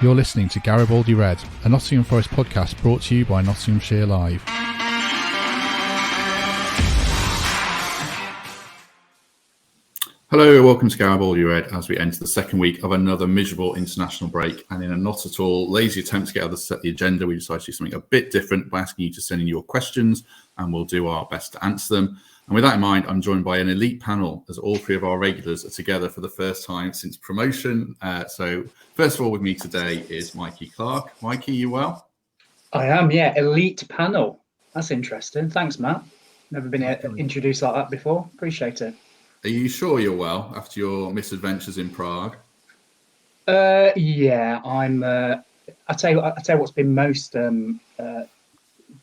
You're listening to Garibaldi Red, a Nottingham Forest podcast brought to you by Nottinghamshire Live. Hello, welcome to Garibaldi Red as we enter the second week of another miserable international break, and in a not at all lazy attempt to get out to set the agenda, we decided to do something a bit different by asking you to send in your questions, and we'll do our best to answer them. And with that in mind, I'm joined by an elite panel as all three of our regulars are together for the first time since promotion. So first of all with me today is Mikey Clarke. Mikey, you well? I am, yeah. Elite panel. That's interesting. Thanks, Matt. Never been introduced like that before. Appreciate it. Are you sure you're well after your misadventures in Prague? Yeah, I'm. I tell you what's been most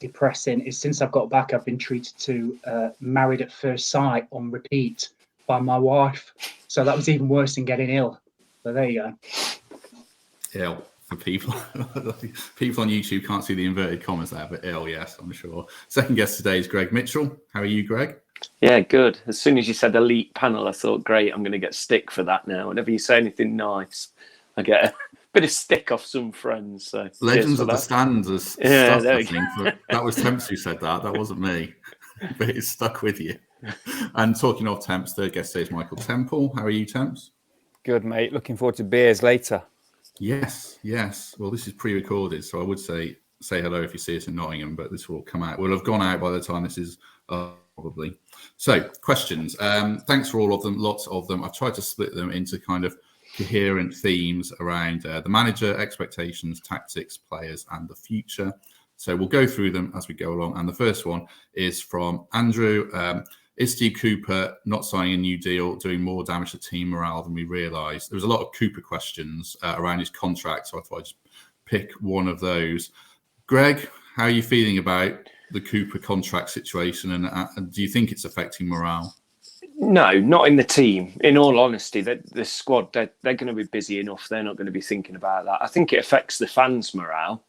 depressing is since I've got back, I've been treated to Married at First Sight on repeat by my wife. So that was even worse than getting ill. So there you go. Ill for people. People on YouTube can't see the inverted commas there, but ill, yes, I'm sure. Second guest today is Greg Mitchell. How are you, Greg? Yeah, good. As soon as you said elite panel, I thought, great, I'm going to get stick for that now. Whenever you say anything nice, I get a bit of stick off some friends. So Legends of the Stands is stuck, I think. That was Temps who said that. That wasn't me. But it's stuck with you. And talking of Temps, third guest today is Michael Temple. How are you, Temps? Good, mate. Looking forward to beers later. Yes. Well, this is pre-recorded, so I would say hello if you see us in Nottingham, but this will come out. We'll have gone out by the time this is probably. So, questions. Thanks for all of them, lots of them. I've tried to split them into kind of coherent themes around the manager, expectations, tactics, players, and the future. So we'll go through them as we go along. And the first one is from Andrew. Is Steve Cooper not signing a new deal doing more damage to team morale than we realised? There was a lot of Cooper questions around his contract, so I thought I'd just pick one of those. Greg, how are you feeling about the Cooper contract situation, and do you think it's affecting morale? No, not in the team. In all honesty, the squad, they're going to be busy enough. They're not going to be thinking about that. I think it affects the fans' morale.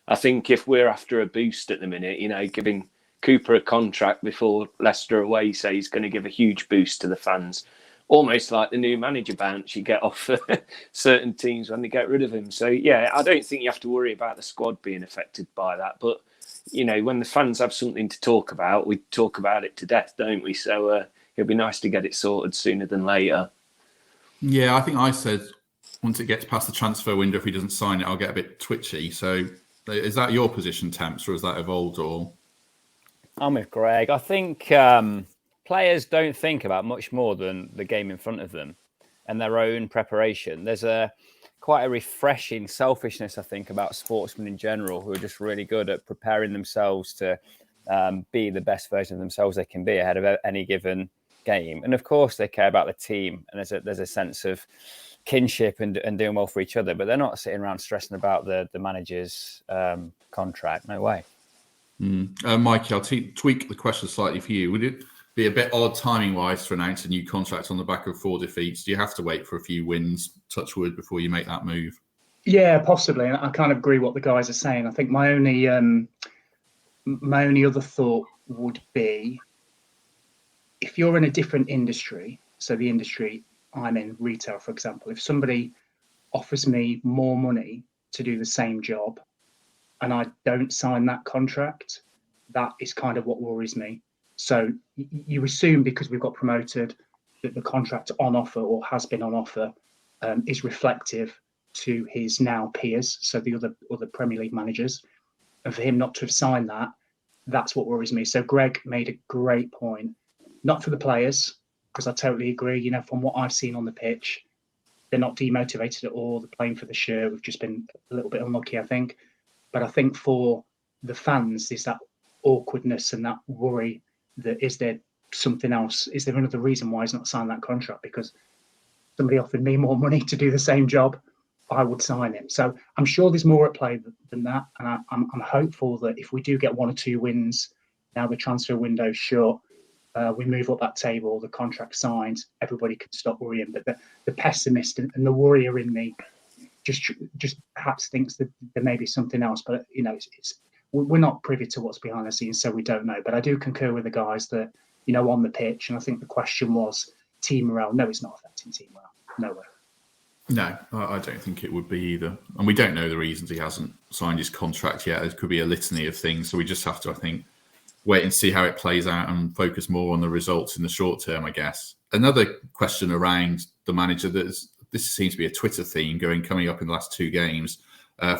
I think if we're after a boost at the minute, giving Cooper a contract before Leicester away, say he's going to give a huge boost to the fans. Almost like the new manager bounce you get off certain teams when they get rid of him. So, yeah, I don't think you have to worry about the squad being affected by that. But, when the fans have something to talk about, we talk about it to death, don't we? So it'll be nice to get it sorted sooner than later. Yeah, I think I said once it gets past the transfer window, if he doesn't sign it, I'll get a bit twitchy. So is that your position, Temps, or has that evolved at all? I'm with Greg. I think players don't think about much more than the game in front of them and their own preparation. There's quite a refreshing selfishness, I think, about sportsmen in general who are just really good at preparing themselves to be the best version of themselves they can be ahead of any given game. And of course, they care about the team, and there's a sense of kinship and doing well for each other. But they're not sitting around stressing about the manager's contract. No way. Mikey, I'll tweak the question slightly for you. Would it be a bit odd timing-wise to announce a new contract on the back of 4 defeats? Do you have to wait for a few wins, touch wood, before you make that move? Yeah, possibly. And I kind of agree what the guys are saying. I think my only other thought would be, if you're in a different industry, so the industry I'm in, retail, for example, if somebody offers me more money to do the same job and I don't sign that contract, that is kind of what worries me. So you assume because we've got promoted that the contract on offer or has been on offer is reflective to his now peers, so the other Premier League managers. And for him not to have signed that, that's what worries me. So Greg made a great point. Not for the players, because I totally agree. From what I've seen on the pitch, they're not demotivated at all. They're playing for the shirt. We've just been a little bit unlucky, I think. But I think for the fans, there's that awkwardness and that worry that is there something else? Is there another reason why he's not signed that contract? Because somebody offered me more money to do the same job, I would sign it. So I'm sure there's more at play than that. And I'm hopeful that if we do get 1 or 2 wins, now the transfer window's shut, we move up that table, the contract signed, everybody can stop worrying. But the pessimist and the worrier in me just perhaps thinks that there may be something else. But, we're not privy to what's behind the scenes, so we don't know. But I do concur with the guys that, on the pitch, and I think the question was team morale. No, it's not affecting team morale. Nowhere. No, I don't think it would be either. And we don't know the reasons he hasn't signed his contract yet. There could be a litany of things. So we just have to, I think, wait and see how it plays out and focus more on the results in the short term, I guess. Another question around the manager, this seems to be a Twitter theme coming up in the last two games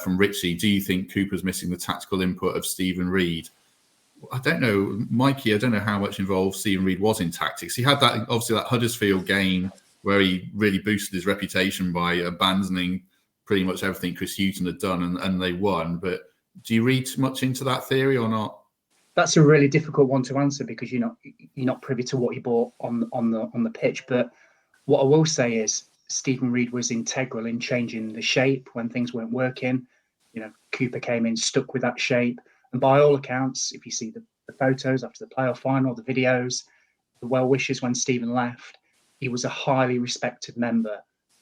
from Richie. Do you think Cooper's missing the tactical input of Stephen Reid? I don't know, Mikey, I don't know how much involved Stephen Reid was in tactics. He had that Huddersfield game where he really boosted his reputation by abandoning pretty much everything Chris Hughton had done, and they won. But do you read much into that theory or not? That's a really difficult one to answer because you're not privy to what he bought on the pitch. But what I will say is Stephen Reid was integral in changing the shape when things weren't working. Cooper came in, stuck with that shape. And by all accounts, if you see the photos after the playoff final, the videos, the well wishes when Stephen left, he was a highly respected member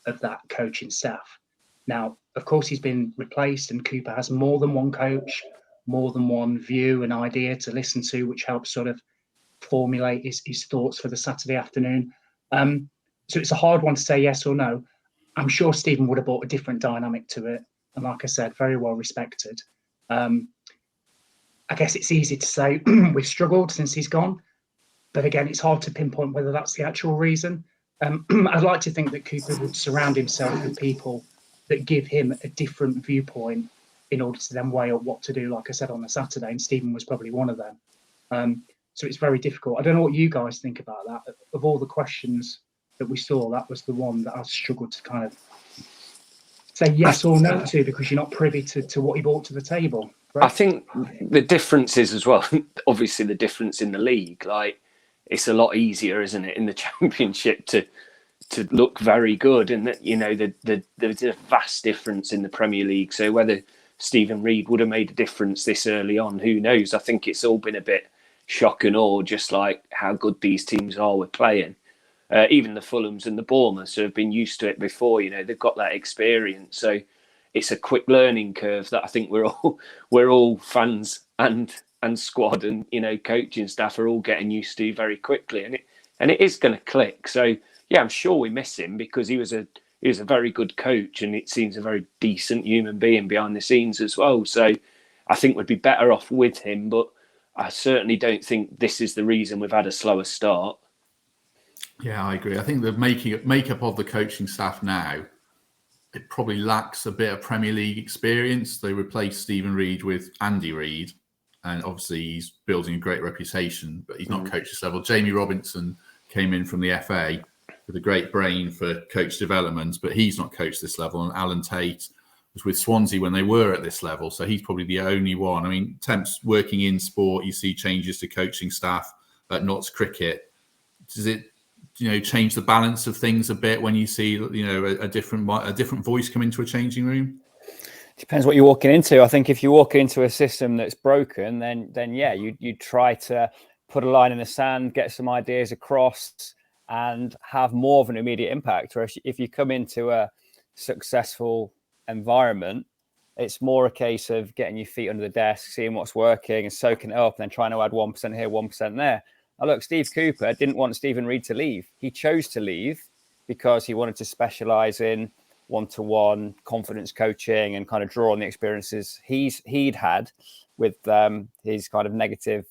of that coaching staff. Now, of course, he's been replaced and Cooper has more than one coach, more than one view and idea to listen to, which helps sort of formulate his thoughts for the Saturday afternoon. So it's a hard one to say yes or no. I'm sure Stephen would have brought a different dynamic to it. And like I said, very well respected. I guess it's easy to say we've struggled since he's gone. But again, it's hard to pinpoint whether that's the actual reason. I'd like to think that Cooper would surround himself with people that give him a different viewpoint in order to then weigh up what to do, like I said, on the Saturday. And Stephen was probably one of them. So it's very difficult. I don't know what you guys think about that. Of all the questions that we saw, that was the one that I struggled to kind of say yes or no to because you're not privy to what he brought to the table. Right? I think the difference is as well, obviously the difference in the league, like it's a lot easier, isn't it, in the Championship to look very good, and that there's a vast difference in the Premier League. So whether Stephen Reid would have made a difference this early on, who knows? I think it's all been a bit shock and awe, just like how good these teams are with playing. Even the Fulhams and the Bournemouths who have been used to it before, they've got that experience. So it's a quick learning curve that I think we're all fans and squad and coaching staff are all getting used to very quickly, and it is going to click. So yeah, I'm sure we miss him because he was a very good coach, and it seems a very decent human being behind the scenes as well. So I think we'd be better off with him, but I certainly don't think this is the reason we've had a slower start. Yeah, I agree. I think the makeup of the coaching staff now, it probably lacks a bit of Premier League experience. They replaced Stephen Reid with Andy Reid, and obviously he's building a great reputation, but he's not coached this level. Jamie Robinson came in from the FA with a great brain for coach development, but he's not coached this level. And Alan Tate was with Swansea when they were at this level, so he's probably the only one. I mean, Temp's working in sport, you see changes to coaching staff at Notts Cricket. Does it change the balance of things a bit when you see a different voice come into a changing room? Depends what you're walking into. I think if you walk into a system that's broken, then yeah, you try to put a line in the sand, get some ideas across, and have more of an immediate impact. Or if you come into a successful environment, it's more a case of getting your feet under the desk, seeing what's working, and soaking it up, and then trying to add 1% here, 1% there. Now, look, Steve Cooper didn't want Stephen Reid to leave. He chose to leave because he wanted to specialise in one-to-one confidence coaching and kind of draw on the experiences he'd had with his kind of negative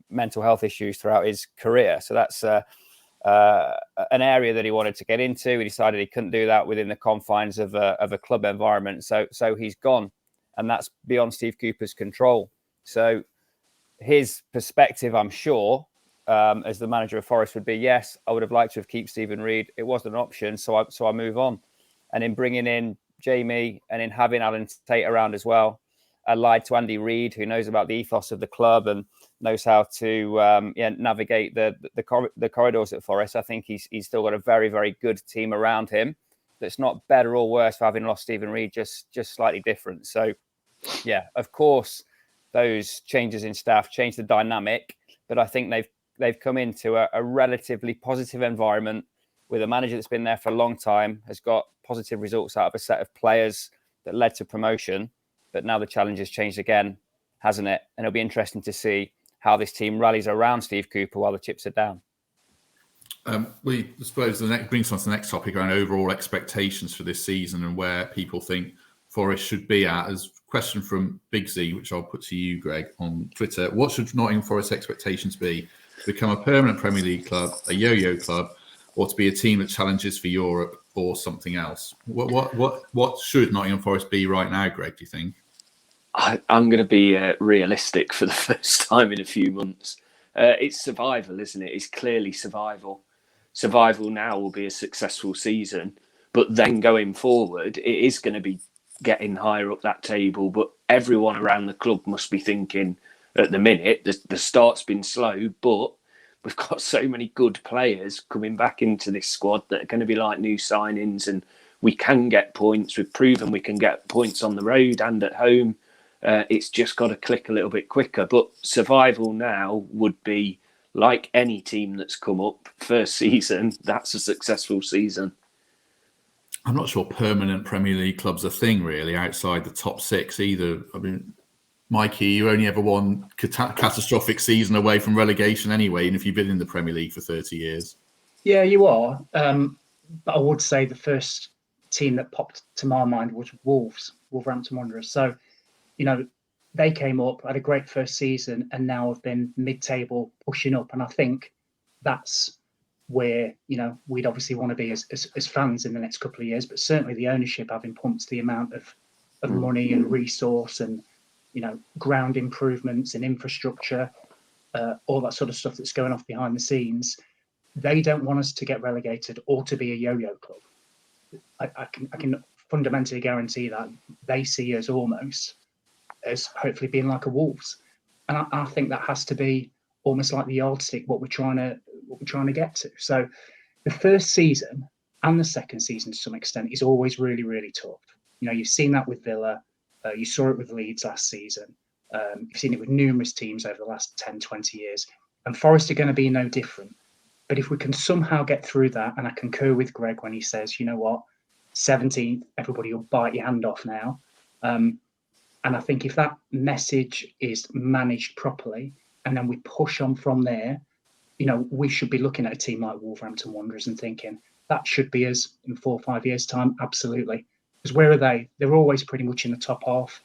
mental health issues throughout his career. So that's an area that he wanted to get into. He decided he couldn't do that within the confines of a club environment. So he's gone, and that's beyond Steve Cooper's control. So his perspective, I'm sure, as the manager of Forest would be, yes, I would have liked to have kept Stephen Reid. It wasn't an option, so I move on. And in bringing in Jamie and in having Alan Tate around as well, allied to Andy Reid, who knows about the ethos of the club and knows how to navigate the corridors at Forest, I think he's still got a very, very good team around him that's not better or worse for having lost Stephen Reid, just slightly different. So, yeah, of course, those changes in staff change the dynamic, but I think they've come into a relatively positive environment with a manager that's been there for a long time, has got positive results out of a set of players that led to promotion. But now the challenge has changed again, hasn't it? And it'll be interesting to see how this team rallies around Steve Cooper while the chips are down. I suppose the next brings us to the next topic around overall expectations for this season and where people think Forest should be at. As a question from Big Z, which I'll put to you, Greg, on Twitter. What should Nottingham Forest expectations be? To become a permanent Premier League club, a yo-yo club, or to be a team that challenges for Europe or something else? What should Nottingham Forest be right now, Greg, do you think? I'm going to be realistic for the first time in a few months. It's survival, isn't it? It's clearly survival. Survival now will be a successful season, but then going forward, it is going to be getting higher up that table. But everyone around the club must be thinking at the minute, the start's been slow, but we've got so many good players coming back into this squad that are going to be like new signings, and we can get points. We've proven we can get points on the road and at home. It's just got to click a little bit quicker. But survival now would be like any team that's come up first season. That's a successful season. I'm not sure permanent Premier League club's a thing really outside the top six either. I mean, Mikey, you only ever won catastrophic season away from relegation anyway, and if you've been in the Premier League for 30 years. Yeah, you are. But I would say the first team that popped to my mind was Wolverhampton Wanderers. So, they came up, had a great first season, and now have been mid-table pushing up. And I think that's where, we'd obviously want to be as fans in the next couple of years, but certainly the ownership having pumped the amount of money and resource and, ground improvements and infrastructure, all that sort of stuff that's going off behind the scenes. They don't want us to get relegated or to be a yo-yo club. I can fundamentally guarantee that they see us almost as hopefully being like a Wolves, and I think that has to be almost like the yardstick what we're trying to get to. So the first season and the second season to some extent is always really, really tough. You've seen that with Villa, you saw it with Leeds last season, you've seen it with numerous teams over the last 10, 20 years, and Forest are going to be no different. But if we can somehow get through that, and I concur with Greg when he says, 17th, everybody will bite your hand off now. And I think if that message is managed properly, and then we push on from there, we should be looking at a team like Wolverhampton Wanderers and thinking that should be us in 4 or 5 years' time. Absolutely. Because where are they? They're always pretty much in the top half.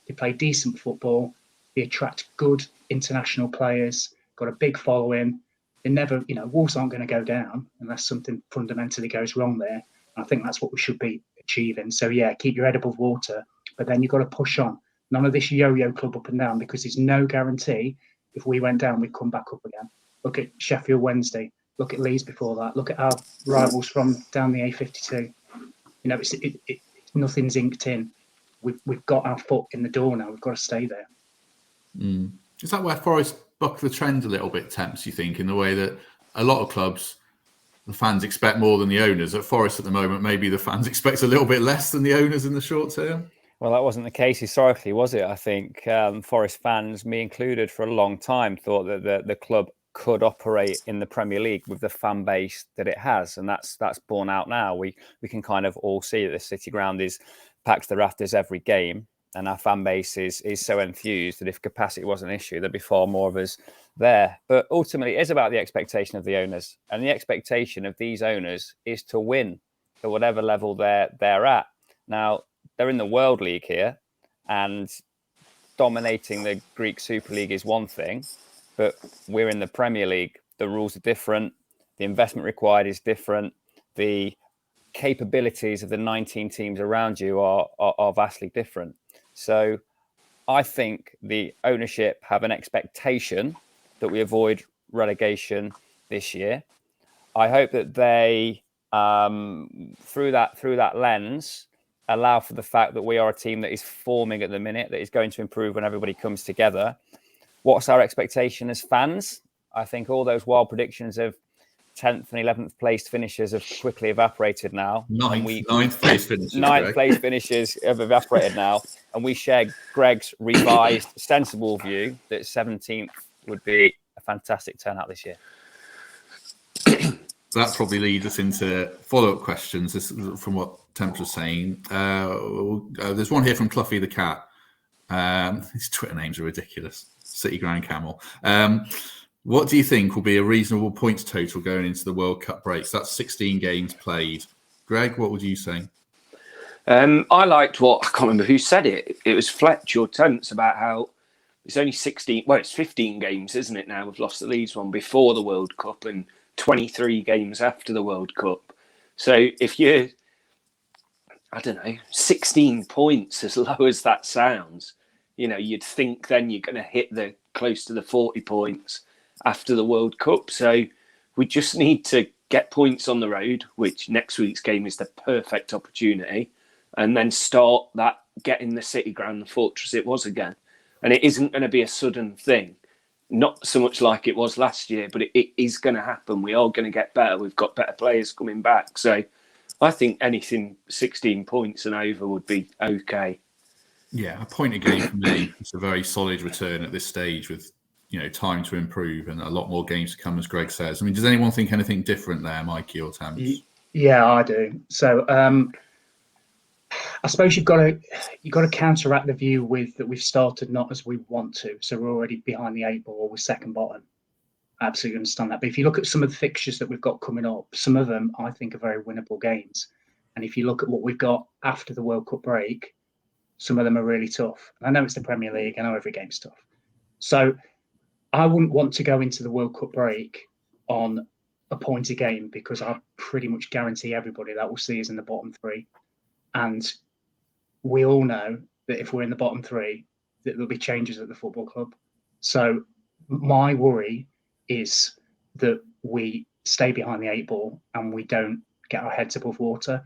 They play decent football. They attract good international players, got a big following. They never, Wolves aren't going to go down unless something fundamentally goes wrong there. And I think that's what we should be achieving. So, yeah, keep your head above water, but then you've got to push on. None of this yo-yo club up and down, because there's no guarantee if we went down, we'd come back up again. Look at Sheffield Wednesday. Look at Leeds before that. Look at our rivals from down the A52. Nothing's inked in. We've got our foot in the door now. We've got to stay there. Is that where Forest buck the trend a little bit, Temps, you think, in the way that a lot of clubs, the fans expect more than the owners? At Forest at the moment, maybe the fans expect a little bit less than the owners in the short term? Well, that wasn't the case historically, was it? I think Forest fans, me included, for a long time thought that the club could operate in the Premier League with the fan base that it has, and that's borne out now. We can kind of all see that the City Ground is packed to the rafters every game, and our fan base is so enthused that if capacity was an issue, there'd be far more of us there. But ultimately, it is about the expectation of the owners, and the expectation of these owners is to win at whatever level they're at. Now, they're in the World League here, and dominating the Greek Super League is one thing, but we're in the Premier League. The rules are different. The investment required is different. The capabilities of the 19 teams around you are vastly different. So I think the ownership have an expectation that we avoid relegation this year. I hope that they, through that lens, allow for the fact that we are a team that is forming at the minute, that is going to improve when everybody comes together. What's our expectation as fans? I think all those wild predictions of 10th and 11th place finishes have quickly evaporated now. Ninth place finishes. Ninth place finishes have evaporated now. And we share Greg's revised, sensible view that 17th would be a fantastic turnout this year. That probably leads us into follow-up questions. This is from what Temple was saying. There's one here from Cluffy the Cat. His Twitter names are ridiculous. City Grand Camel. What do you think will be a reasonable points total going into the World Cup breaks? That's 16 games played. Greg, what would you say? I liked what, I can't remember who said it. It was Fletch or Tense about how it's only 16, well, it's 15 games, isn't it now? We've lost the Leeds one before the World Cup and 23 games after the World Cup. So if you're, I don't know, 16 points, as low as that sounds, you'd think then you're going to hit the close to the 40 points after the World Cup. So we just need to get points on the road, which next week's game is the perfect opportunity, and then start that getting the City ground the fortress it was again. And it isn't going to be a sudden thing, not so much like it was last year, but it is going to happen. We are going to get better. We've got better players coming back. So I think anything 16 points and over would be okay. Yeah, a point a game for me. It's a very solid return at this stage with, time to improve and a lot more games to come, as Greg says. I mean, does anyone think anything different there, Mikey or Tams? Yeah, I do. So I suppose you've got to counteract the view with that we've started not as we want to. So we're already behind the 8 ball, we're second bottom. I absolutely understand that. But if you look at some of the fixtures that we've got coming up, some of them I think are very winnable games. And if you look at what we've got after the World Cup break, some of them are really tough. I know it's the Premier League. I know every game's tough. So I wouldn't want to go into the World Cup break on a point a game, because I pretty much guarantee everybody that we'll see is in the bottom 3. And we all know that if we're in the bottom 3, that there'll be changes at the football club. So my worry is that we stay behind the 8 ball and we don't get our heads above water.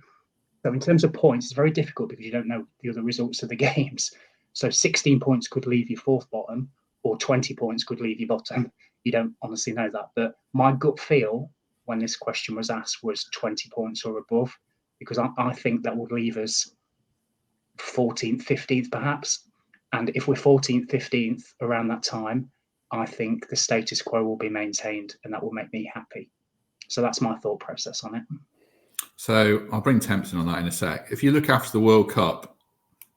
So in terms of points, it's very difficult because you don't know the other results of the games. So 16 points could leave you 4th bottom, or 20 points could leave you bottom. You don't honestly know that. But my gut feel when this question was asked was 20 points or above, because I think that would leave us 14th, 15th perhaps. And if we're 14th, 15th around that time, I think the status quo will be maintained, and that will make me happy. So that's my thought process on it. So I'll bring Tempton on that in a sec. If you look after the World Cup,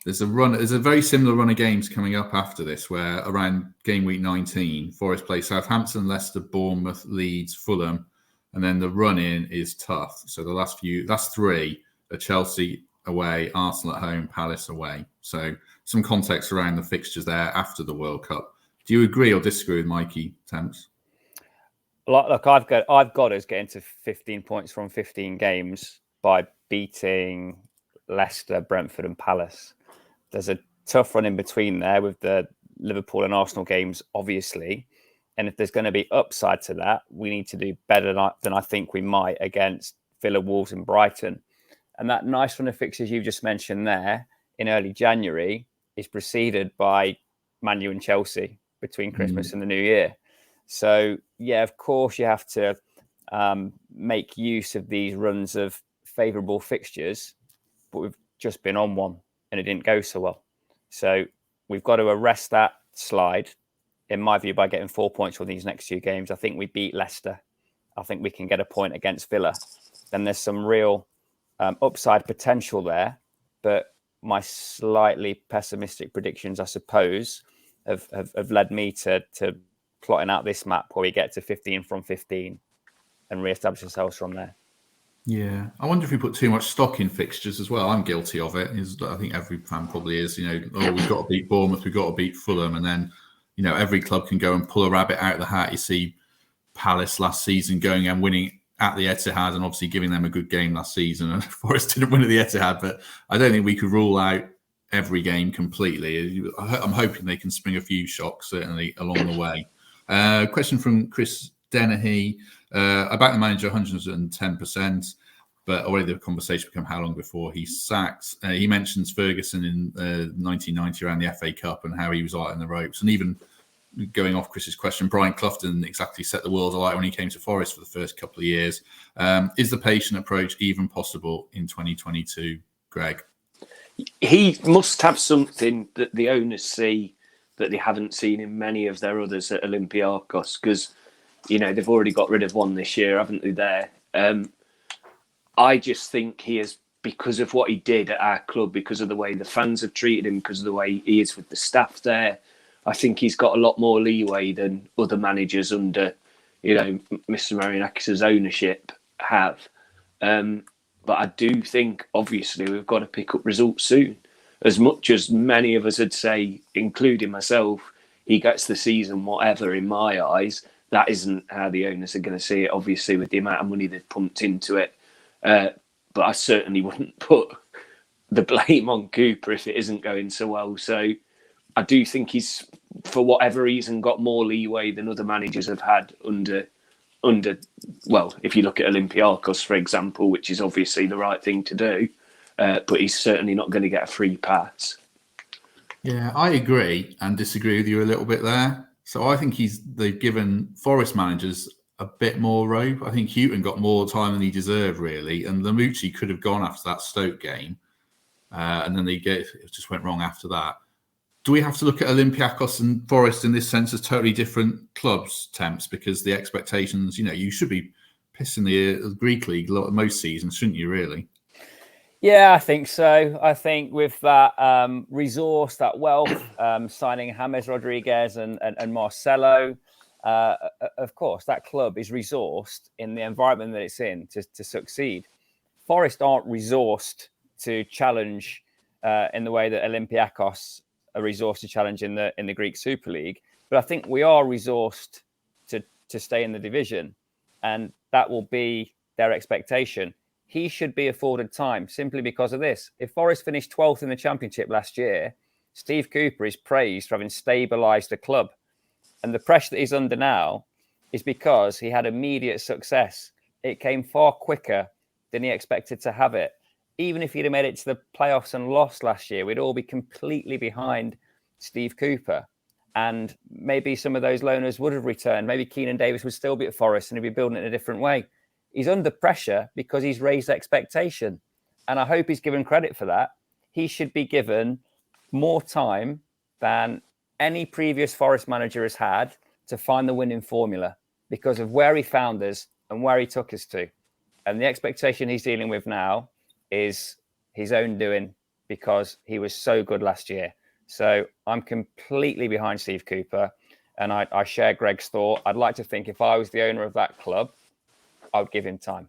there's a very similar run of games coming up after this, where around game week 19, Forest play Southampton, Leicester, Bournemouth, Leeds, Fulham, and then the run-in is tough. So the last 3 are Chelsea away, Arsenal at home, Palace away. So some context around the fixtures there after the World Cup. Do you agree or disagree with Mikey, Temps? Look, I've got us getting to 15 points from 15 games by beating Leicester, Brentford, and Palace. There's a tough run in between there with the Liverpool and Arsenal games, obviously. And if there's going to be upside to that, we need to do better than I think we might against Villa, Wolves, and Brighton. And that nice run of fixtures you just mentioned there in early January is preceded by Man U and Chelsea between Christmas and the New Year. So, yeah, of course, you have to make use of these runs of favourable fixtures, but we've just been on one and it didn't go so well. So we've got to arrest that slide, in my view, by getting 4 points from these next 2 games. I think we beat Leicester. I think we can get a point against Villa. Then there's some real upside potential there, but my slightly pessimistic predictions, I suppose, have led me to plotting out this map where we get to 15 from 15 and re-establish ourselves from there. Yeah, I wonder if we put too much stock in fixtures as well. I'm guilty of it. I think every fan probably is. We've got to beat Bournemouth, we've got to beat Fulham, and then every club can go and pull a rabbit out of the hat. You see Palace last season going and winning at the Etihad, and obviously giving them a good game last season. And Forest didn't win at the Etihad, but I don't think we could rule out every game completely. I'm hoping they can spring a few shocks certainly along the way. Question from Chris Dennehy about the manager, 110%, but already the conversation become how long before he's sacked. He mentions Ferguson in 1990 around the FA Cup and how he was out in the ropes, and even going off Chris's question, Brian Clough didn't exactly set the world alight when he came to Forest for the first couple of years. Is the patient approach even possible in 2022, Greg? He must have something that the owners see that they haven't seen in many of their others at Olympiacos, because they've already got rid of one this year, haven't they? There, I just think he is, because of what he did at our club, because of the way the fans have treated him, because of the way he is with the staff there. I think he's got a lot more leeway than other managers under, Mr. Marianakis' ownership have. But I do think, obviously, we've got to pick up results soon. As much as many of us would say, including myself, he gets the season whatever in my eyes, that isn't how the owners are going to see it, obviously, with the amount of money they've pumped into it. But I certainly wouldn't put the blame on Cooper if it isn't going so well. So I do think he's, for whatever reason, got more leeway than other managers have had under, well, if you look at Olympiacos, for example, which is obviously the right thing to do, but he's certainly not going to get a free pass. Yeah, I agree and disagree with you a little bit there. So I think they've given Forest managers a bit more rope. I think Houghton got more time than he deserved, really, and Lamucci could have gone after that Stoke game, and then it just went wrong after that. Do we have to look at Olympiacos and Forest in this sense as totally different clubs, Temps? Because the expectations, you should be pissing the Greek league most seasons, shouldn't you, really? Yeah, I think so. I think with that resource, that wealth, signing James Rodriguez and Marcelo, of course, that club is resourced in the environment that it's in to succeed. Forest aren't resourced to challenge in the way that Olympiacos are resourced to challenge in the Greek Super League. But I think we are resourced to stay in the division, and that will be their expectation. He should be afforded time simply because of this. If Forest finished 12th in the Championship last year, Steve Cooper is praised for having stabilised the club. And the pressure that he's under now is because he had immediate success. It came far quicker than he expected to have it. Even if he'd have made it to the playoffs and lost last year, we'd all be completely behind Steve Cooper. And maybe some of those loaners would have returned. Maybe Keenan Davies would still be at Forest and he'd be building it in a different way. He's under pressure because he's raised expectation. And I hope he's given credit for that. He should be given more time than any previous Forest manager has had to find the winning formula because of where he found us and where he took us to. And the expectation he's dealing with now is his own doing because he was so good last year. So I'm completely behind Steve Cooper, and I share Greg's thought. I'd like to think if I was the owner of that club, I would give him time.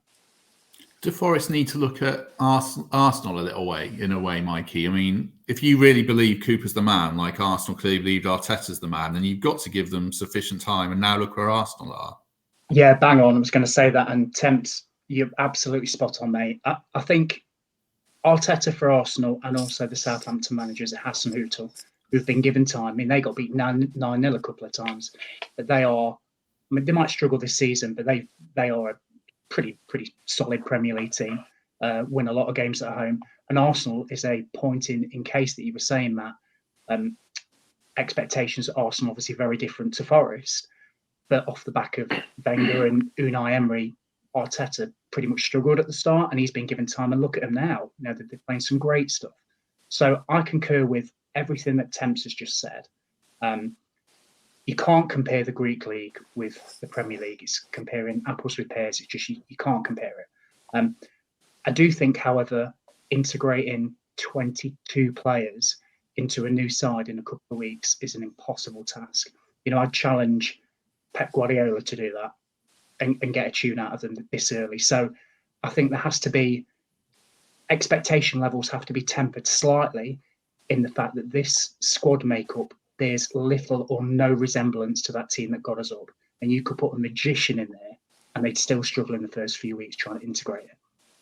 Do Forest need to look at Arsenal a little way, in a way, Mikey? I mean, if you really believe Cooper's the man, like Arsenal clearly believed Arteta's the man, then you've got to give them sufficient time. And now look where Arsenal are. Yeah, bang on. I was going to say that. And Temps, you're absolutely spot on, mate. I think Arteta for Arsenal and also the Southampton managers, Hassan Hüttel, who've been given time. I mean, they got beat 9-0 a couple of times. But they might struggle this season, but they are a pretty solid Premier League team, win a lot of games at home. And Arsenal is a point in case that you were saying that. Expectations at Arsenal obviously very different to Forest. But off the back of Wenger and Unai Emery, Arteta pretty much struggled at the start, and he's been given time. And look at him now. They're playing some great stuff. So I concur with everything that Temps has just said. You can't compare the Greek league with the Premier League. It's comparing apples with pears. It's just you can't compare it. I do think, however, integrating 22 players into a new side in a couple of weeks is an impossible task. I'd challenge Pep Guardiola to do that and get a tune out of them this early. So I think there has to be expectation levels have to be tempered slightly in the fact that this squad makeup bears little or no resemblance to that team that got us up. And you could put a magician in there and they'd still struggle in the first few weeks trying to integrate it.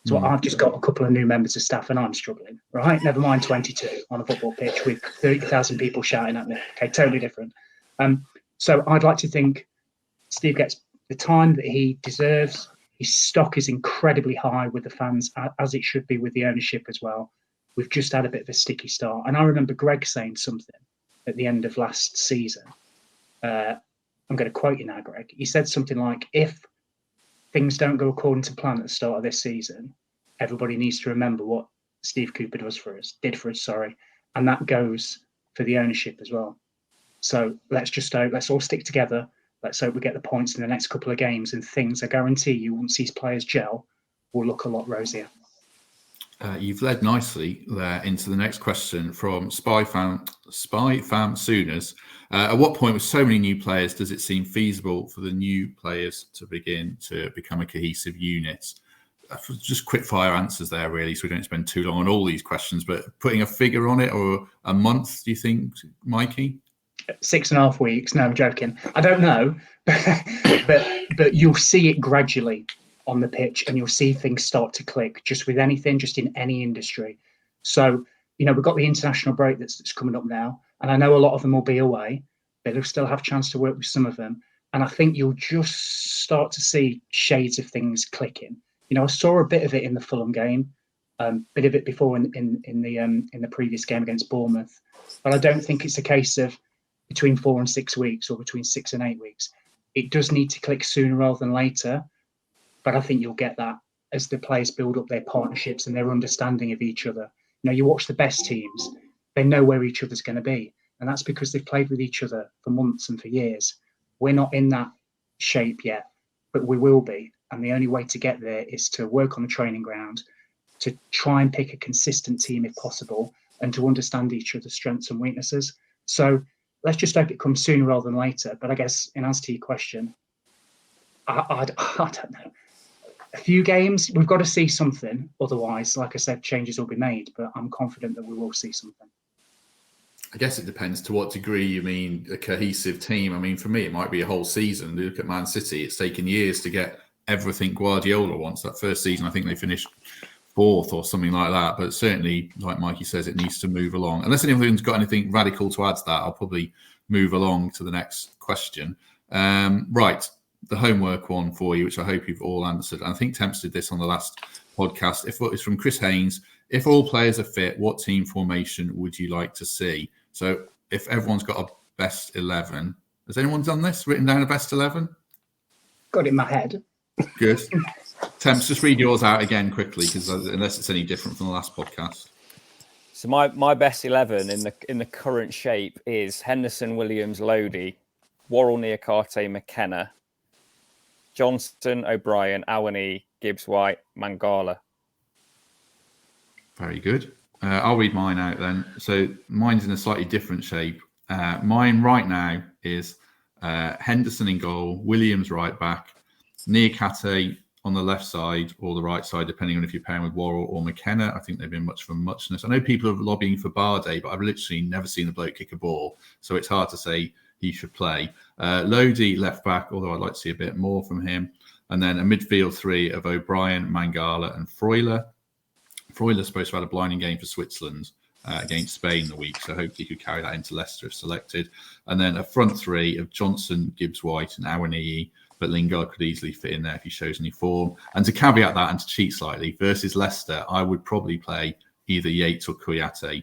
So I've just got a couple of new members of staff and I'm struggling, right? Never mind 22 on a football pitch with 30,000 people shouting at me. Okay, totally different. So I'd like to think Steve gets the time that he deserves. His stock is incredibly high with the fans, as it should be with the ownership as well. We've just had a bit of a sticky start. And I remember Greg saying something at the end of last season. I'm going to quote you now, Greg. He said something like, if things don't go according to plan at the start of this season, everybody needs to remember what Steve Cooper did for us. And that goes for the ownership as well. So let's all stick together. Let's hope we get the points in the next couple of games, and things, I guarantee you, once these players gel, will look a lot rosier. You've led nicely there into the next question from Spy Fam Sooners. At what point, with so many new players, does it seem feasible for the new players to begin to become a cohesive unit? Just quick fire answers there, really, so we don't spend too long on all these questions. But putting a figure on it, or a month, do you think, Mikey? 6.5 weeks. No, I'm joking. I don't know, but you'll see it gradually on the pitch, and you'll see things start to click just with anything, just in any industry. So, we've got the international break that's coming up now, and I know a lot of them will be away, but they'll still have a chance to work with some of them. And I think you'll just start to see shades of things clicking. I saw a bit of it in the Fulham game, bit of it before in the previous game against Bournemouth, but I don't think it's a case of between 4 and 6 weeks or between 6 and 8 weeks. It does need to click sooner rather than later, but I think you'll get that as the players build up their partnerships and their understanding of each other. You watch the best teams, they know where each other's going to be, and that's because they've played with each other for months and for years. We're not in that shape yet, but we will be. And the only way to get there is to work on the training ground, to try and pick a consistent team if possible, and to understand each other's strengths and weaknesses. So let's just hope it comes sooner rather than later. But I guess in answer to your question, I don't know. A few games, we've got to see something. Otherwise, like I said, changes will be made. But I'm confident that we will see something. I guess it depends to what degree you mean a cohesive team. I mean, for me, it might be a whole season. Look at Man City. It's taken years to get everything Guardiola wants. That first season, I think they finished 4th or something like that. But certainly, like Mikey says, it needs to move along. Unless anyone's got anything radical to add to that, I'll probably move along to the next question. Right, the homework one for you, which I hope you've all answered. And I think Temps did this on the last podcast. It's from Chris Haynes. If all players are fit, what team formation would you like to see? So if everyone's got a best 11, has anyone done this? Written down a best 11? Got it in my head. Good. Temps, just read yours out again quickly, because unless it's any different from the last podcast. So my best 11 in the current shape is Henderson, Williams, Lodi, Worrell, Niakate, McKenna, Johnston, O'Brien, Awani, Gibbs-White, Mangala. Very good. I'll read mine out then. So mine's in a slightly different shape. Mine right now is Henderson in goal, Williams right back, Niakate on the left side or the right side, depending on if you're pairing with Worrell or McKenna. I think they've been much for muchness. I know people are lobbying for Bardet, but I've literally never seen the bloke kick a ball, so it's hard to say he should play. Lodi left back, although I'd like to see a bit more from him. And then a midfield 3 of O'Brien, Mangala and Freuler. Freuler's supposed to have had a blinding game for Switzerland against Spain the week, so hopefully he could carry that into Leicester if selected. And then a front 3 of Johnson, Gibbs-White and Awani, but Lingard could easily fit in there if he shows any form. And to caveat that and to cheat slightly, versus Leicester, I would probably play either Yates or Kouyaté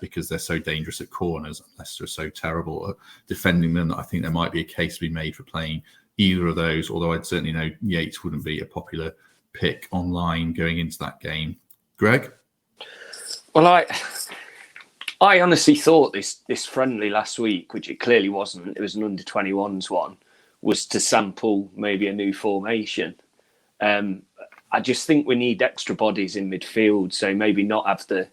because they're so dangerous at corners. Leicester are so terrible at defending them that I think there might be a case to be made for playing either of those, although I'd certainly know Yates wouldn't be a popular pick online going into that game. Greg? Well, I honestly thought this friendly last week, which it clearly wasn't, it was an under-21s one, was to sample maybe a new formation. I just think we need extra bodies in midfield, so maybe not have the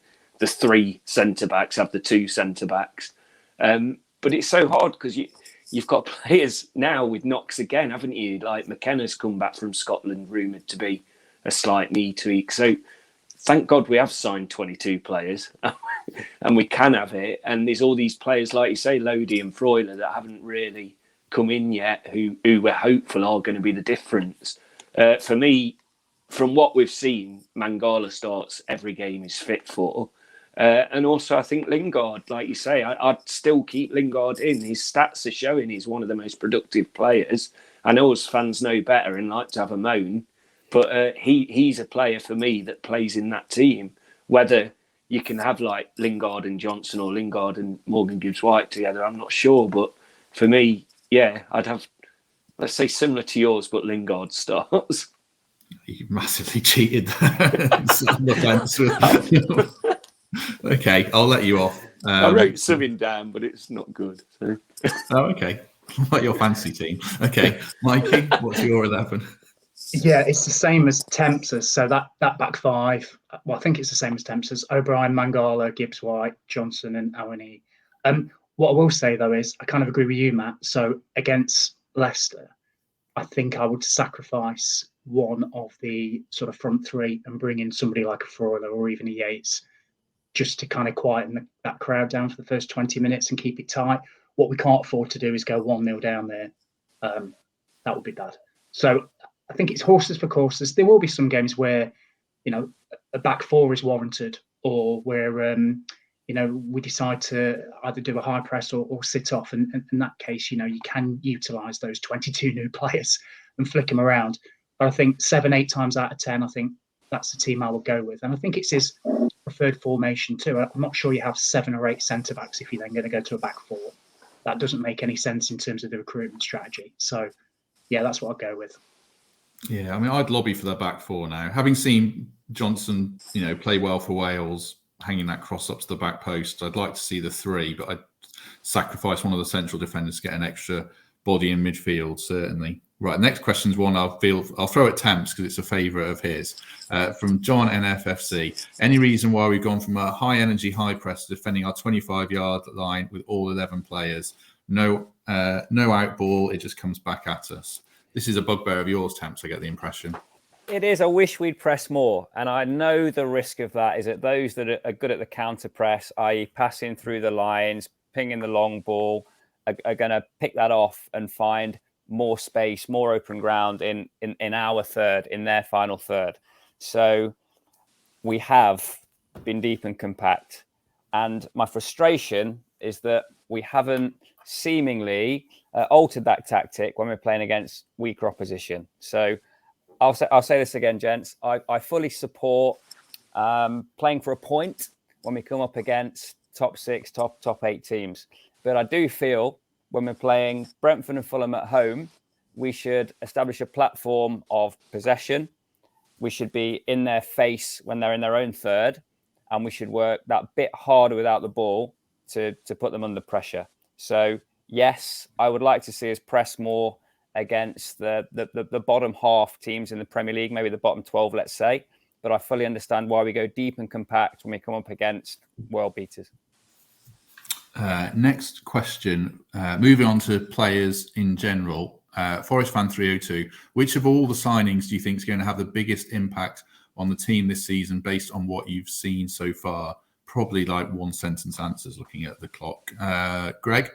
3 centre-backs, have the 2 centre-backs. But it's so hard because you've got players now with knocks again, haven't you? Like McKenna's come back from Scotland, rumoured to be a slight knee tweak. So thank God we have signed 22 players and we can have it. And there's all these players, like you say, Lodi and Freuler, that haven't really come in yet, who we're hopeful are going to be the difference. For me, from what we've seen, Mangala starts every game he's fit for. And also, I think Lingard, like you say, I'd still keep Lingard in. His stats are showing he's one of the most productive players. I know us fans know better and like to have a moan, but he's a player for me that plays in that team. Whether you can have like Lingard and Johnson or Lingard and Morgan Gibbs-White together, I'm not sure. But for me, yeah, I'd have, let's say, similar to yours, but Lingard starts. You massively cheated. Okay, I'll let you off. I wrote something down, but it's not good. So. Oh, okay. Like your fancy team. Okay, Mikey, what's your 11? Yeah, it's the same as Temps's. So that back five, well, I think it's the same as Temps's. O'Brien, Mangala, Gibbs White, Johnson, and Awani. What I will say though is I kind of agree with you, Matt. So against Leicester, I think I would sacrifice one of the sort of front three and bring in somebody like a Freuler or even a Yates just to kind of quieten that crowd down for the first 20 minutes and keep it tight. What we can't afford to do is go 1-0 down there. That would be bad. So I think it's horses for courses. There will be some games where, a back four is warranted, or where, we decide to either do a high press or sit off. And in that case, you can utilise those 22 new players and flick them around. But I think 7-8 times out of 10, I think that's the team I will go with. And I think it's his preferred formation too. I'm not sure you have 7 or 8 centre backs if you're then going to go to a back four. That doesn't make any sense in terms of the recruitment strategy. So, yeah, that's what I'll go with. Yeah, I mean, I'd lobby for their back four now. Having seen Johnson, play well for Wales, hanging that cross up to the back post, I'd like to see the 3, but I'd sacrifice one of the central defenders to get an extra body in midfield, certainly. Right, next question's one I'll throw at Temps because it's a favourite of his. From John NFFC. Any reason why we've gone from a high energy, high press to defending our 25-yard line with all 11 players? No out ball, it just comes back at us. This is a bugbear of yours, Temps, I get the impression. It is. I wish we'd press more. And I know the risk of that is that those that are good at the counter press, i.e. passing through the lines, pinging the long ball, are going to pick that off and find more space, more open ground in our third, in their final third. So we have been deep and compact. And my frustration is that we haven't seemingly altered that tactic when we're playing against weaker opposition. So I'll say this again, gents. I fully support playing for a point when we come up against top 6, top 8 teams. But I do feel when we're playing Brentford and Fulham at home, we should establish a platform of possession. We should be in their face when they're in their own third, and we should work that bit harder without the ball to put them under pressure. So yes, I would like to see us press more against the bottom half teams in the Premier League, maybe the bottom 12, let's say. But I fully understand why we go deep and compact when we come up against world beaters. Next question. Moving on to players in general. Forest Fan 302. Which of all the signings do you think is going to have the biggest impact on the team this season based on what you've seen so far? Probably like one sentence answers looking at the clock. Greg?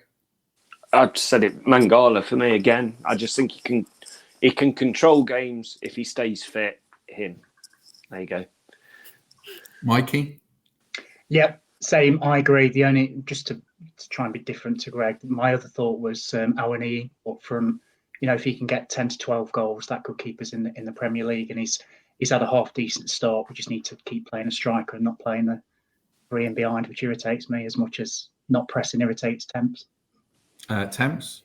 I've said it, Mangala for me again. I just think he can control games if he stays fit. Him. There you go. Mikey? Yep, same. I agree. The only, just to try and be different to Greg, my other thought was Awani, from, if he can get 10 to 12 goals, that could keep us in the Premier League. And he's had a half decent start. We just need to keep playing a striker and not playing the 3 and behind, which irritates me as much as not pressing irritates Temps. Temps?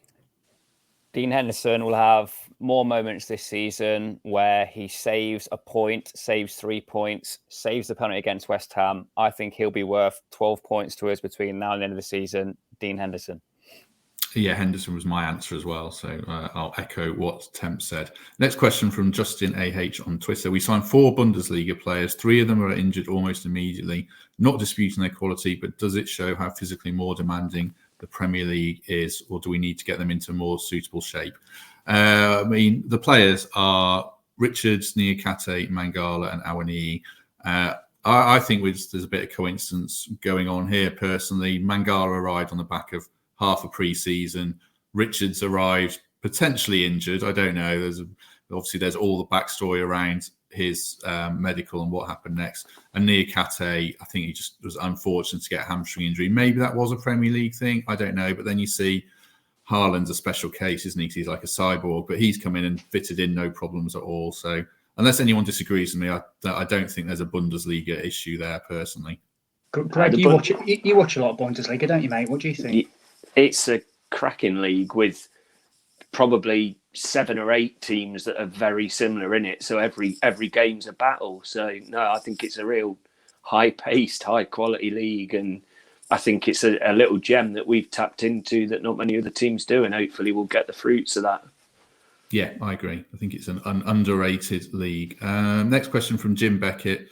Dean Henderson will have more moments this season where he saves a point, saves 3 points, saves the penalty against West Ham. I think he'll be worth 12 points to us between now and the end of the season. Dean Henderson. Yeah, Henderson was my answer as well. So I'll echo what Temp said. Next question from Justin AH on Twitter. We signed 4 Bundesliga players. 3 of them are injured almost immediately. Not disputing their quality, but does it show how physically more demanding the Premier League is, or do we need to get them into more suitable shape? The players are Richards, Niakate, Mangala, and Awani. I think there's a bit of coincidence going on here. Personally, Mangala arrived on the back of half a pre-season. Richards arrived potentially injured. I don't know. There's all the backstory around his medical and what happened next. And Niakate, I think he just was unfortunate to get a hamstring injury. Maybe that was a Premier League thing. I don't know. But then you see Haaland's a special case, isn't he? He's like a cyborg, but he's come in and fitted in no problems at all. So unless anyone disagrees with me, I don't think there's a Bundesliga issue there personally. Greg, you watch a lot of Bundesliga, don't you, mate? What do you think? It's a cracking league with probably 7 or 8 teams that are very similar in it. So every game's a battle. So no, I think it's a real high-paced, high-quality league, and I think it's a little gem that we've tapped into that not many other teams do, and hopefully we'll get the fruits of that. Yeah, I agree. I think it's an underrated league. Next question from Jim Beckett.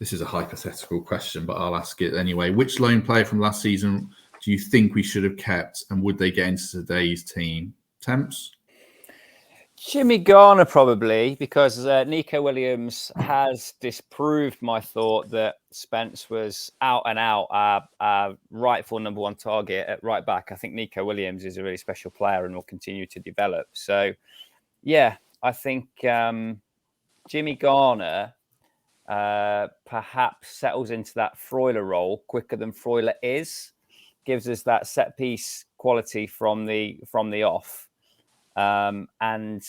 This is a hypothetical question, but I'll ask it anyway. Which loan player from last season do you think we should have kept, and would they get into today's team? Temps? Jimmy Garner, probably, because Nico Williams has disproved my thought that Spence was out and out our rightful number one target at right back. I think Nico Williams is a really special player and will continue to develop. So, yeah, I think Jimmy Garner perhaps settles into that Freuler role quicker than Freuler is, gives us that set piece quality from the off. And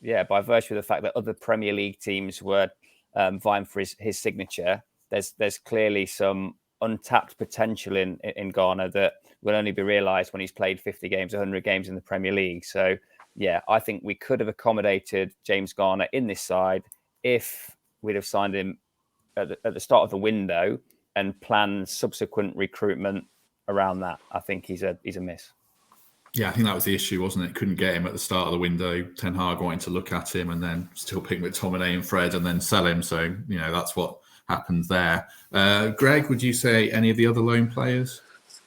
yeah, by virtue of the fact that other Premier League teams were vying for his signature, there's clearly some untapped potential in Garner that will only be realised when he's played 50 games, 100 games in the Premier League. So yeah, I think we could have accommodated James Garner in this side if we'd have signed him at the start of the window and planned subsequent recruitment around that. I think he's a miss. Yeah, I think that was the issue, wasn't it? Couldn't get him at the start of the window. Ten Hag wanting to look at him and then still pick McTominay and Fred and then sell him. So, that's what happened there. Greg, would you say any of the other loan players?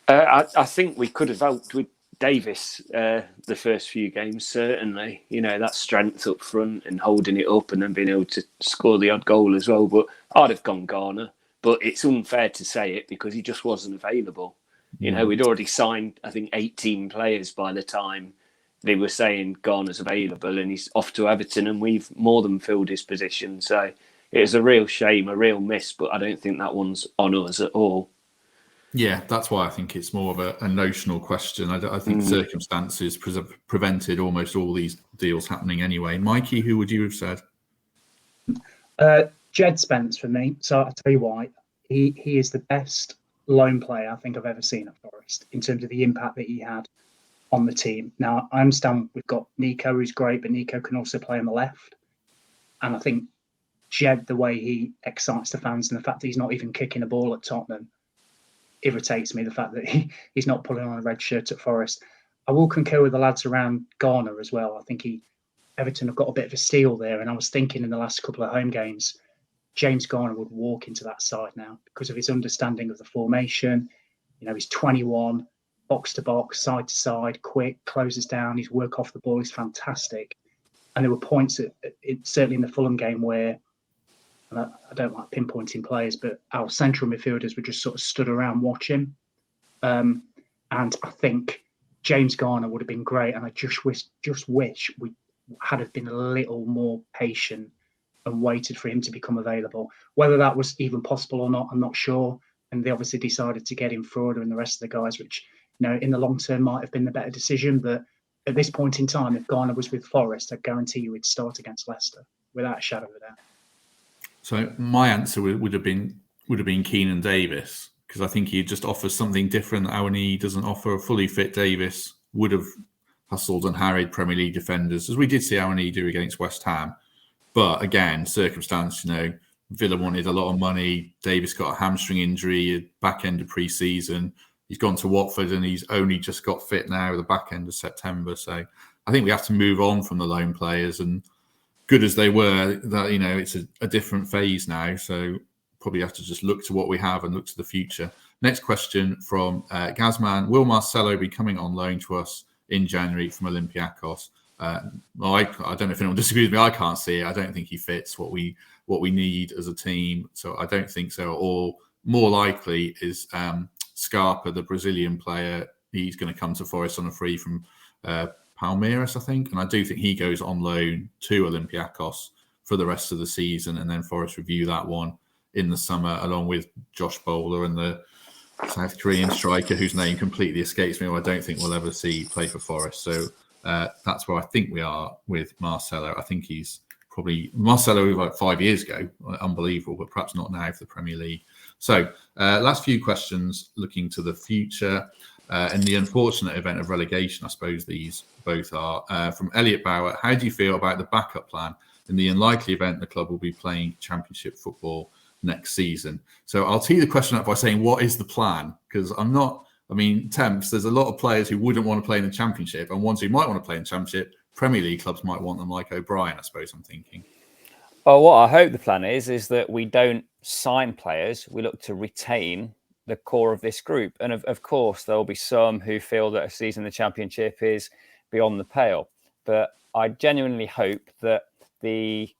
I think we could have helped with Davies the first few games, certainly. That strength up front and holding it up and then being able to score the odd goal as well. But I'd have gone Garner. But it's unfair to say it because he just wasn't available. We'd already signed, I think, 18 players by the time they were saying Garner's available and he's off to Everton and we've more than filled his position. So it is a real shame, a real miss, but I don't think that one's on us at all. Yeah, that's why I think it's more of a notional question. I think circumstances prevented almost all these deals happening anyway. Mikey, who would you have said? Jed Spence for me. So I'll tell you why. He is the best loan player I think I've ever seen at Forest in terms of the impact that he had on the team. Now, I understand we've got Nico, who's great, but Nico can also play on the left. And I think Jed, the way he excites the fans and the fact that he's not even kicking a ball at Tottenham irritates me, the fact that he's not pulling on a red shirt at Forest. I will concur with the lads around Garner as well. I think Everton have got a bit of a steal there. And I was thinking in the last couple of home games, James Garner would walk into that side now because of his understanding of the formation. He's 21, box to box, side to side, quick, closes down. His work off the ball is fantastic. And there were points, certainly in the Fulham game, where, and I don't like pinpointing players, but our central midfielders were just sort of stood around watching. And I think James Garner would have been great. And I just wish we had have been a little more patient and waited for him to become available. Whether that was even possible or not, I'm not sure. And they obviously decided to get him Freuler and the rest of the guys, which, in the long term might have been the better decision. But at this point in time, if Garner was with Forest, I guarantee you he'd start against Leicester without a shadow of a doubt. So my answer would have been Keenan Davis, because I think he just offers something different that Awani doesn't offer. A fully fit Davis would have hustled and harried Premier League defenders, as we did see Awani do against West Ham. But again, circumstance, Villa wanted a lot of money. Davis got a hamstring injury at back end of pre-season. He's gone to Watford and he's only just got fit now at the back end of September. So I think we have to move on from the loan players, and good as they were, that it's a different phase now. So probably have to just look to what we have and look to the future. Next question from Gazman. Will Marcelo be coming on loan to us in January from Olympiacos? I don't know if anyone disagrees with me. I can't see it. I don't think he fits what we need as a team. So I don't think so. Or more likely is Scarpa, the Brazilian player. He's going to come to Forest on a free from Palmeiras, I think. And I do think he goes on loan to Olympiacos for the rest of the season. And then Forest review that one in the summer, along with Josh Bowler and the South Korean striker whose name completely escapes me, or I don't think we'll ever see play for Forest. So that's where I think we are with Marcelo. I think he's probably Marcelo like 5 years ago, unbelievable, but perhaps not now for the Premier League. So last few questions looking to the future. In the unfortunate event of relegation, I suppose these both are, from Elliot Bauer. How do you feel about the backup plan in the unlikely event the club will be playing Championship football next season? So I'll tee the question up by saying, what is the plan? Because Temps, there's a lot of players who wouldn't want to play in the Championship and ones who might want to play in the Championship Premier League clubs might want them like O'Brien, I suppose I'm thinking. Well, what I hope the plan is that we don't sign players. We look to retain the core of this group. And of course, there will be some who feel that a season in the Championship is beyond the pale. But I genuinely hope that the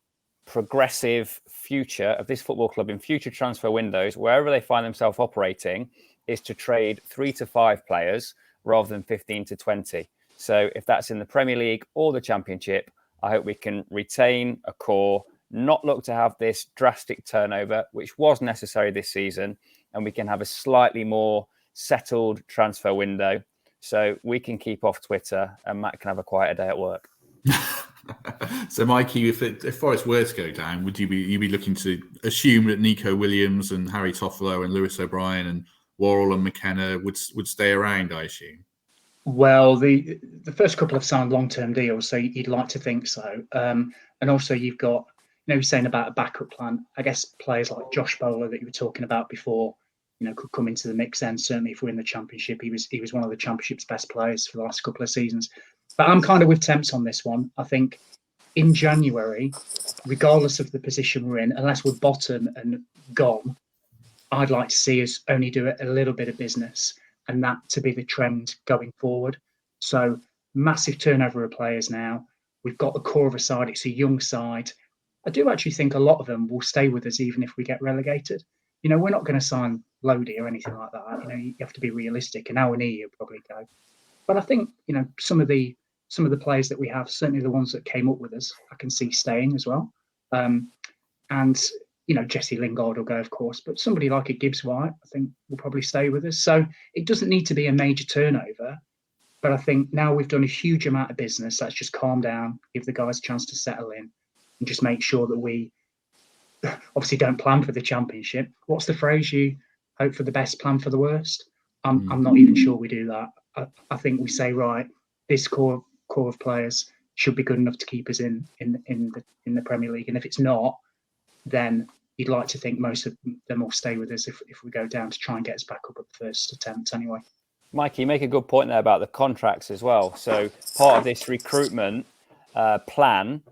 progressive future of this football club in future transfer windows, wherever they find themselves operating, is to trade 3 to 5 players rather than 15 to 20. So if that's in the Premier League or the Championship, I hope we can retain a core, not look to have this drastic turnover, which was necessary this season, and we can have a slightly more settled transfer window so we can keep off Twitter and Matt can have a quieter day at work. So, Mikey, if Forest were to go down, would you be looking to assume that Nico Williams and Harry Toffolo and Lewis O'Brien and Worrell and McKenna would stay around, I assume? Well, the first couple have signed long-term deals, so you'd like to think so. And also you've got, you're saying about a backup plan. I guess players like Josh Bowler that you were talking about before, could come into the mix then. Certainly if we're in the Championship, he was one of the Championship's best players for the last couple of seasons. But I'm kind of with Temps on this one. I think in January, regardless of the position we're in, unless we're bottom and gone, I'd like to see us only do a little bit of business, and that to be the trend going forward. So massive turnover of players now. We've got the core of a side. It's a young side. I do actually think a lot of them will stay with us even if we get relegated. We're not going to sign Lodi or anything like that. You have to be realistic. And Awani will probably go. But I think, some of the players that we have, certainly the ones that came up with us, I can see staying as well. And Jesse Lingard will go, of course, but somebody like a Gibbs White, I think, will probably stay with us. So it doesn't need to be a major turnover. But I think now we've done a huge amount of business. Let's just calm down, give the guys a chance to settle in, and just make sure that we obviously don't plan for the Championship. What's the phrase? You hope for the best, plan for the worst. I'm not even sure we do that. I think we say, right, this core of players should be good enough to keep us in the Premier League. And if it's not, then you'd like to think most of them will stay with us if we go down to try and get us back up at the first attempt anyway. Mikey, you make a good point there about the contracts as well. So part of this recruitment plan,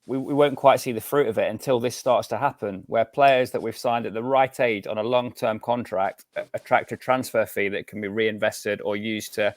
we won't quite see the fruit of it until this starts to happen, where players that we've signed at the right age on a long-term contract attract a transfer fee that can be reinvested or used to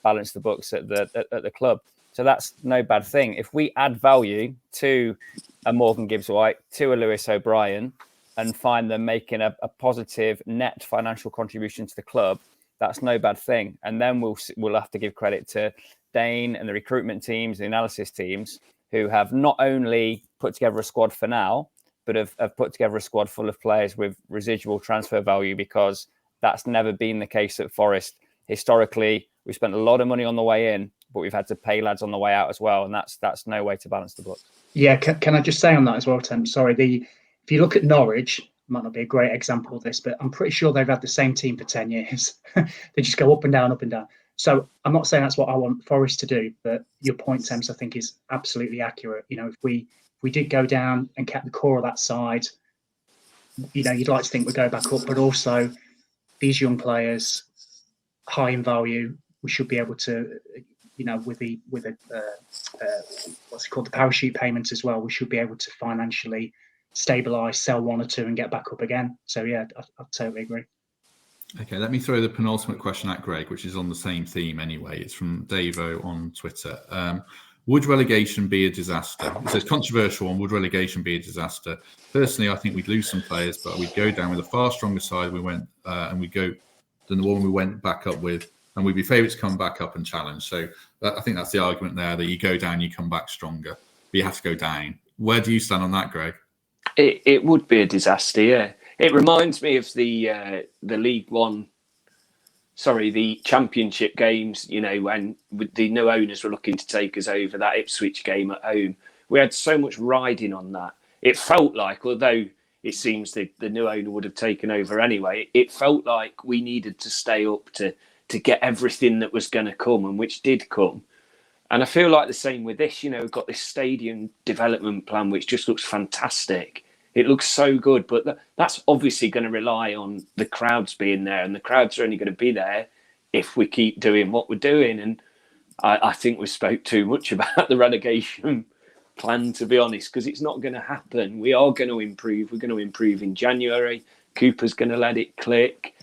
balance the books at the club. So that's no bad thing. If we add value to a Morgan Gibbs-White, to a Lewis O'Brien, and find them making a positive net financial contribution to the club, that's no bad thing. And then we'll have to give credit to Dane and the recruitment teams, the analysis teams, who have not only put together a squad for now, but have put together a squad full of players with residual transfer value, because that's never been the case at Forest. Historically, we spent a lot of money on the way in, but we've had to pay lads on the way out as well. And that's no way to balance the book. Yeah, can I just say on that as well, Tim? Sorry, if you look at Norwich, might not be a great example of this, but I'm pretty sure they've had the same team for 10 years. They just go up and down, up and down. So I'm not saying that's what I want Forest to do, but your point, Thames, I think is absolutely accurate. If we did go down and kept the core of that side, you'd like to think we'd go back up, but also these young players, high in value, we should be able to, with what's it called, the parachute payments as well, we should be able to financially stabilise, sell one or two and get back up again. So yeah, I totally agree. Okay, let me throw the penultimate question at Greg, which is on the same theme anyway. It's from Davo on Twitter. Would relegation be a disaster? It says controversial one. Would relegation be a disaster? Personally, I think we'd lose some players, but we'd go down with a far stronger side and we'd go than the one we went back up with, and we'd be favourites to come back up and challenge. So I think that's the argument there, that you go down, you come back stronger, but you have to go down. Where do you stand on that, Greg? It would be a disaster, yeah. It reminds me of the League One, the Championship games, when the new owners were looking to take us over, that Ipswich game at home. We had so much riding on that. It felt like, although it seems the new owner would have taken over anyway, it felt like we needed to stay up to get everything that was going to come, and which did come. And I feel like the same with this. We've got this stadium development plan, which just looks fantastic. It looks so good, but that's obviously going to rely on the crowds being there, and the crowds are only going to be there if we keep doing what we're doing. And I think we spoke too much about the relegation plan, to be honest, because it's not going to happen. We are going to improve. We're going to improve in January. Cooper's going to let it click.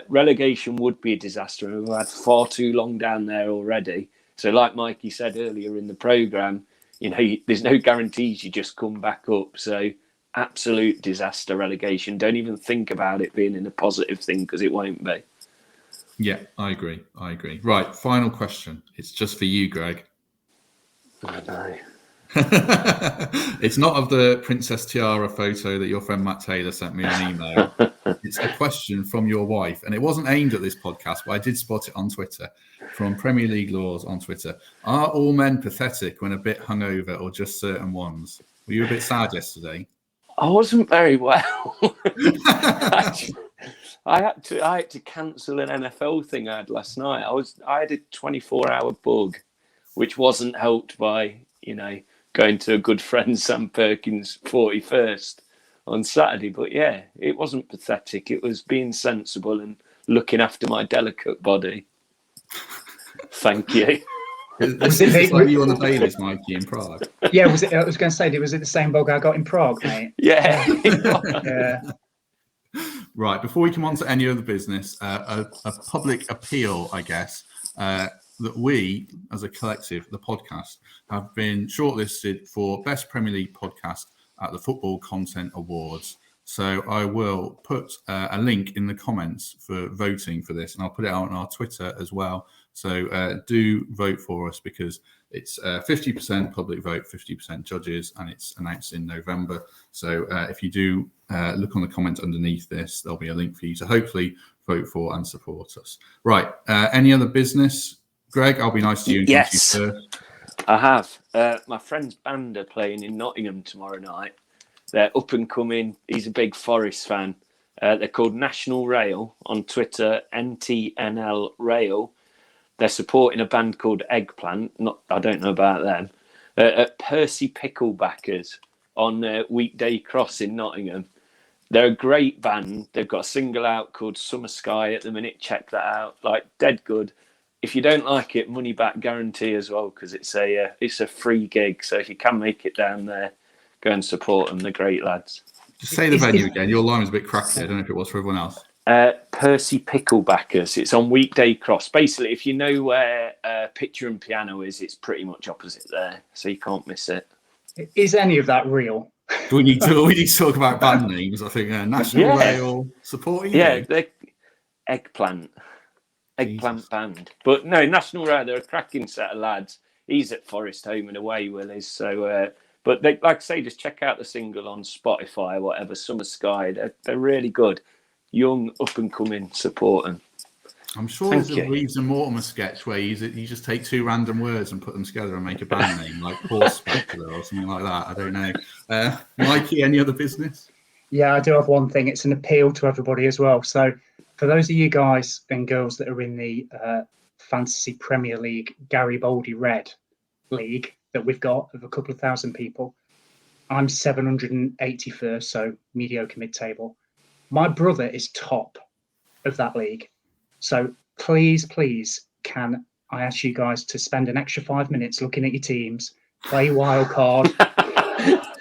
Relegation would be a disaster. We've had far too long down there already. So like Mikey said earlier in the programme, there's no guarantees you just come back up. So absolute disaster relegation. Don't even think about it being in a positive thing, because it won't be. Yeah, I agree. Right, final question. It's just for you, Greg. I know. It's not of the Princess Tiara photo that your friend Matt Taylor sent me on email. It's a question from your wife, and it wasn't aimed at this podcast, but I did spot it on Twitter, from Premier League Laws on Twitter. Are all men pathetic when a bit hungover, or just certain ones? Were you a bit sad yesterday? I wasn't very well. I had to cancel an NFL thing I had last night. I had a 24-hour bug, which wasn't helped by going to a good friend Sam Perkins' 41st on Saturday. But yeah, it wasn't pathetic. It was being sensible and looking after my delicate body. Thank you. Was it like you on the Davies, Mikey, in Prague? Yeah, was it? I was going to say, was it the same bug I got in Prague, mate? Yeah. Yeah. Right, before we come on to any other business, a public appeal, I guess, that we, as a collective, the podcast, have been shortlisted for Best Premier League Podcast at the Football Content Awards. So I will put a link in the comments for voting for this, and I'll put it out on our Twitter as well. So do vote for us, because it's 50% public vote, 50% judges, and it's announced in November. So if you do look on the comment underneath this, there'll be a link for you to hopefully vote for and support us. Right. Any other business? Greg, I'll be nice to you. And yes, come to you first. I have. My friend's band are playing in Nottingham tomorrow night. They're up and coming. He's a big Forest fan. They're called National Rail on Twitter, NTNL Rail. They're supporting a band called Eggplant. I don't know about them. At Percy Picklebackers on Weekday Cross in Nottingham. They're a great band. They've got a single out called Summer Sky at the minute. Check that out. Like, dead good. If you don't like it, money back guarantee as well, because it's a free gig. So if you can make it down there, go and support them. They're great lads. Just say the venue again. Your line was a bit crackly. I don't know if it was for everyone else. Percy Picklebackers. It's on Weekday Cross. Basically, if you know where Picture and Piano is, it's pretty much opposite there, so you can't miss it. Is any of that real? We need to talk about band names. I think National Rail supporting. Yeah, you. they're Eggplant band. But no, National Rail. They're a cracking set of lads. He's at Forest home and away, Will is. So, but they, like I say, just check out the single on Spotify or whatever. Summer Sky. They're really good. Young, up and coming, support them. I'm sure there's a Reeves and Mortimer sketch where you just take two random words and put them together and make a band name, like Horse Spectacular or something like that. I don't know. Mikey, any other business? Yeah, I do have one thing. It's an appeal to everybody as well. So for those of you guys and girls that are in the Fantasy Premier League Garibaldi Red League that we've got of a couple of thousand people, I'm 781st, so mediocre mid-table. My brother is top of that league. So please, can I ask you guys to spend an extra 5 minutes looking at your teams, play wild card,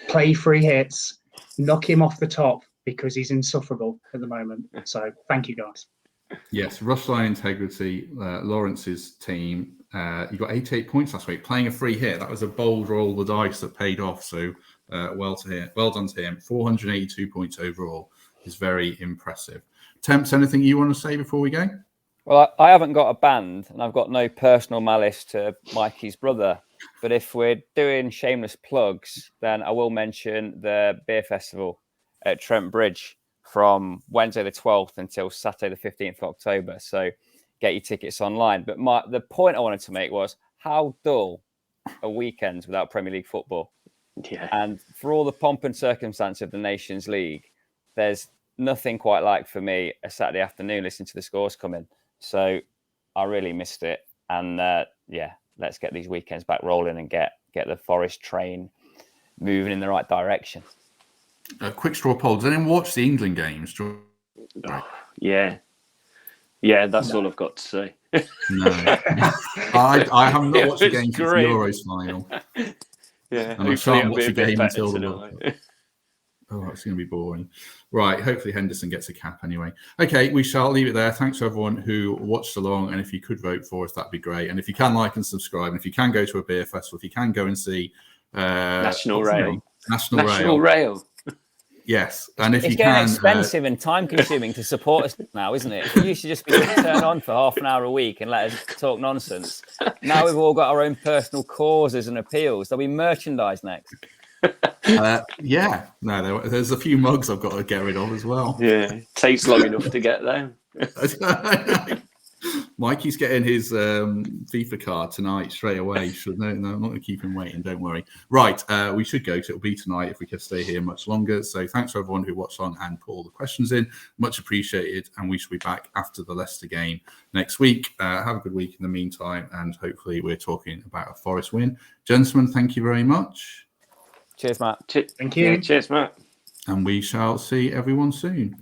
play free hits, knock him off the top, because he's insufferable at the moment. So thank you, guys. Yes, rush line integrity, Lawrence's team. You got 88 points last week, playing a free hit. That was a bold roll of the dice that paid off. So well done to him. 482 points overall is very impressive. Temps, anything you want to say before we go? Well, I haven't got a band, and I've got no personal malice to Mikey's brother. But if we're doing shameless plugs, then I will mention the beer festival at Trent Bridge from Wednesday the 12th until Saturday the 15th of October. So get your tickets online. But the point I wanted to make was how dull are weekends without Premier League football? Yeah. And for all the pomp and circumstance of the Nations League, there's nothing quite like, for me, a Saturday afternoon listening to the scores come in. So I really missed it. And let's get these weekends back rolling and get the Forest train moving in the right direction. Quick straw poll. Did anyone watch the England games? Yeah, that's all I've got to say. No, I have not watched the It's game since the great. Euros final. Yeah, And I hopefully shan't it'll watch be a the bit game better until the tonight. Oh, it's going to be boring. Right. Hopefully Henderson gets a cap anyway. Okay, we shall leave it there. Thanks to everyone who watched along. And if you could vote for us, that'd be great. And if you can like and subscribe, and if you can go to a beer festival, if you can go and see National Rail. National Rail. Yes. And if It's you getting can, expensive and time consuming to support us now, isn't it? It used to just be turn on for half an hour a week and let us talk nonsense. Now we've all got our own personal causes and appeals. There'll be merchandise next. yeah, no, there's a few mugs I've got to get rid of as well. Yeah, it takes long enough to get there. Mikey's getting his FIFA card tonight straight away. No, I'm not going to keep him waiting. Don't worry. Right, we should go. It'll be tonight if we can stay here much longer. So thanks to everyone who watched on and put all the questions in. Much appreciated. And we shall be back after the Leicester game next week. Have a good week in the meantime. And hopefully we're talking about a Forest win. Gentlemen, thank you very much. Cheers, Matt. Thank you. Yeah, cheers, Matt. And we shall see everyone soon.